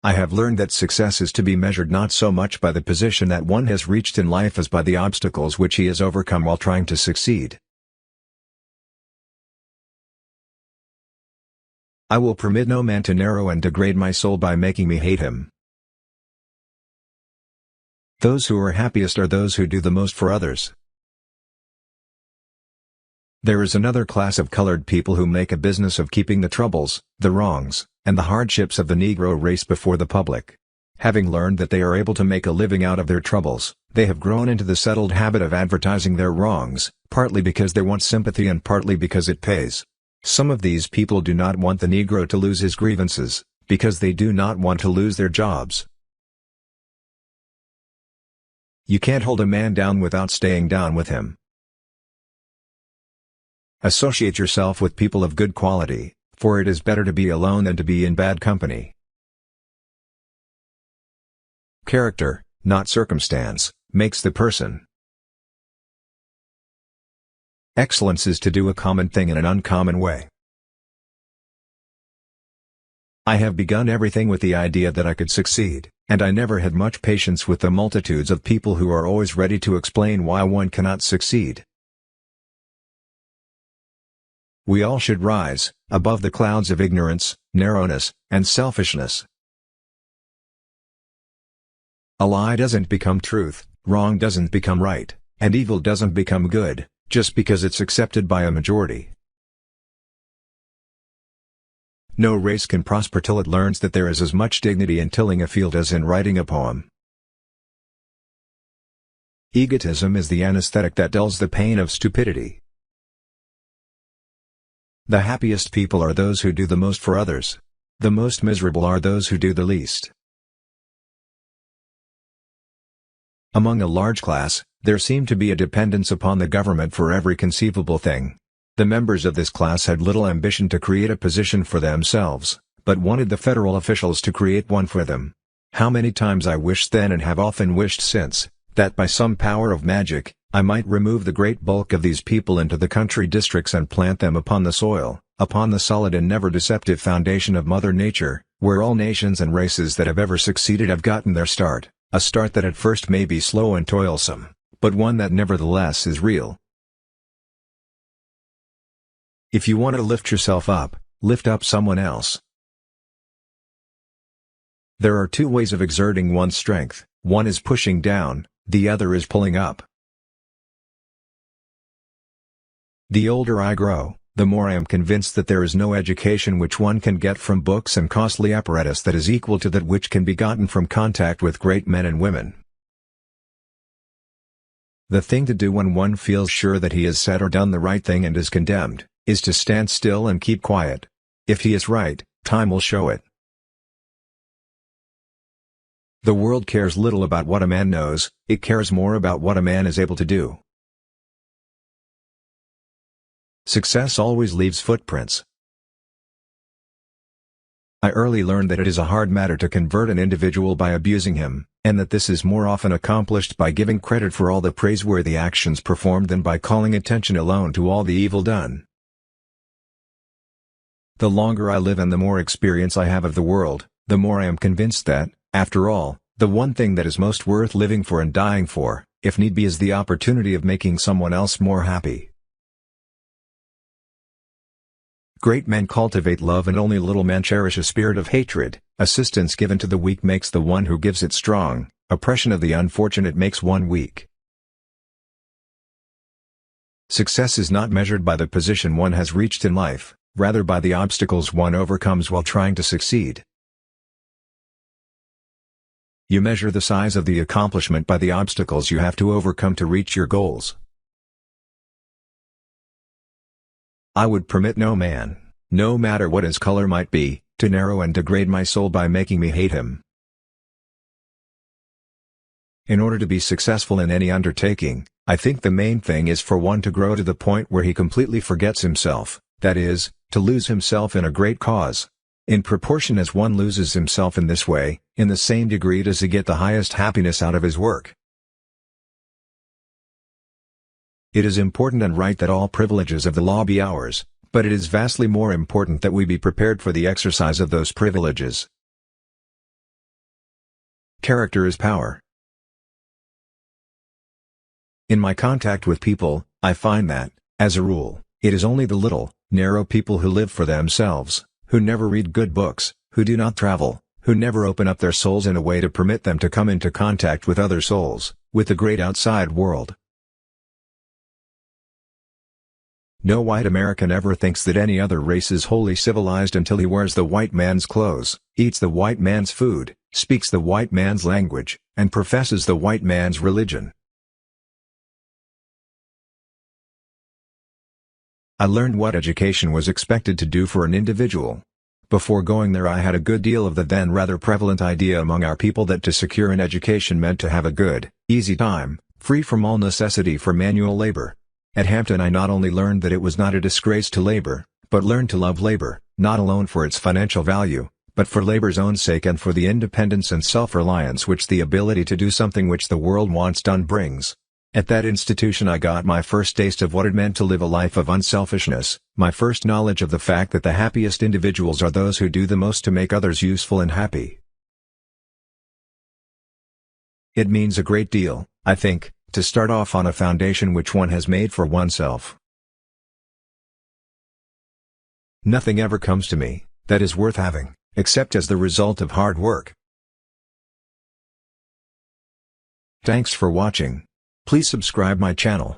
I have learned that success is to be measured not so much by the position that one has reached in life as by the obstacles which he has overcome while trying to succeed. I will permit no man to narrow and degrade my soul by making me hate him. Those who are happiest are those who do the most for others. There is another class of colored people who make a business of keeping the troubles, the wrongs, and the hardships of the Negro race before the public. Having learned that they are able to make a living out of their troubles, they have grown into the settled habit of advertising their wrongs, partly because they want sympathy and partly because it pays. Some of these people do not want the Negro to lose his grievances, because they do not want to lose their jobs. You can't hold a man down without staying down with him. Associate yourself with people of good quality, for it is better to be alone than to be in bad company. Character, not circumstance, makes the person. Excellence is to do a common thing in an uncommon way. I have begun everything with the idea that I could succeed, and I never had much patience with the multitudes of people who are always ready to explain why one cannot succeed. We all should rise above the clouds of ignorance, narrowness, and selfishness. A lie doesn't become truth, wrong doesn't become right, and evil doesn't become good, just because it's accepted by a majority. No race can prosper till it learns that there is as much dignity in tilling a field as in writing a poem. Egotism is the anesthetic that dulls the pain of stupidity. The happiest people are those who do the most for others. The most miserable are those who do the least. Among a large class, there seemed to be a dependence upon the government for every conceivable thing. The members of this class had little ambition to create a position for themselves, but wanted the federal officials to create one for them. How many times I wished then and have often wished since, that by some power of magic, I might remove the great bulk of these people into the country districts and plant them upon the soil, upon the solid and never deceptive foundation of Mother Nature, where all nations and races that have ever succeeded have gotten their start, a start that at first may be slow and toilsome, but one that nevertheless is real. If you want to lift yourself up, lift up someone else. There are two ways of exerting one's strength, one is pushing down, the other is pulling up. The older I grow, the more I am convinced that there is no education which one can get from books and costly apparatus that is equal to that which can be gotten from contact with great men and women. The thing to do when one feels sure that he has said or done the right thing and is condemned, is to stand still and keep quiet. If he is right, time will show it. The world cares little about what a man knows, it cares more about what a man is able to do. Success always leaves footprints. I early learned that it is a hard matter to convert an individual by abusing him, and that this is more often accomplished by giving credit for all the praiseworthy actions performed than by calling attention alone to all the evil done. The longer I live and the more experience I have of the world, the more I am convinced that, after all, the one thing that is most worth living for and dying for, if need be, is the opportunity of making someone else more happy. Great men cultivate love and only little men cherish a spirit of hatred. Assistance given to the weak makes the one who gives it strong, oppression of the unfortunate makes one weak. Success is not measured by the position one has reached in life, rather by the obstacles one overcomes while trying to succeed. You measure the size of the accomplishment by the obstacles you have to overcome to reach your goals. I would permit no man, no matter what his color might be, to narrow and degrade my soul by making me hate him. In order to be successful in any undertaking, I think the main thing is for one to grow to the point where he completely forgets himself, that is, to lose himself in a great cause. In proportion as one loses himself in this way, in the same degree does he get the highest happiness out of his work. It is important and right that all privileges of the law be ours, but it is vastly more important that we be prepared for the exercise of those privileges. Character is power. In my contact with people, I find that, as a rule, it is only the little, narrow people who live for themselves, who never read good books, who do not travel, who never open up their souls in a way to permit them to come into contact with other souls, with the great outside world. No white American ever thinks that any other race is wholly civilized until he wears the white man's clothes, eats the white man's food, speaks the white man's language, and professes the white man's religion. I learned what education was expected to do for an individual. Before going there I had a good deal of the then rather prevalent idea among our people that to secure an education meant to have a good, easy time, free from all necessity for manual labor. At Hampton I not only learned that it was not a disgrace to labor, but learned to love labor, not alone for its financial value, but for labor's own sake and for the independence and self-reliance which the ability to do something which the world wants done brings. At that institution I got my first taste of what it meant to live a life of unselfishness, my first knowledge of the fact that the happiest individuals are those who do the most to make others useful and happy. It means a great deal, I think, to start off on a foundation which one has made for oneself. Nothing ever comes to me that is worth having, except as the result of hard work. Thanks for watching. Please subscribe my channel.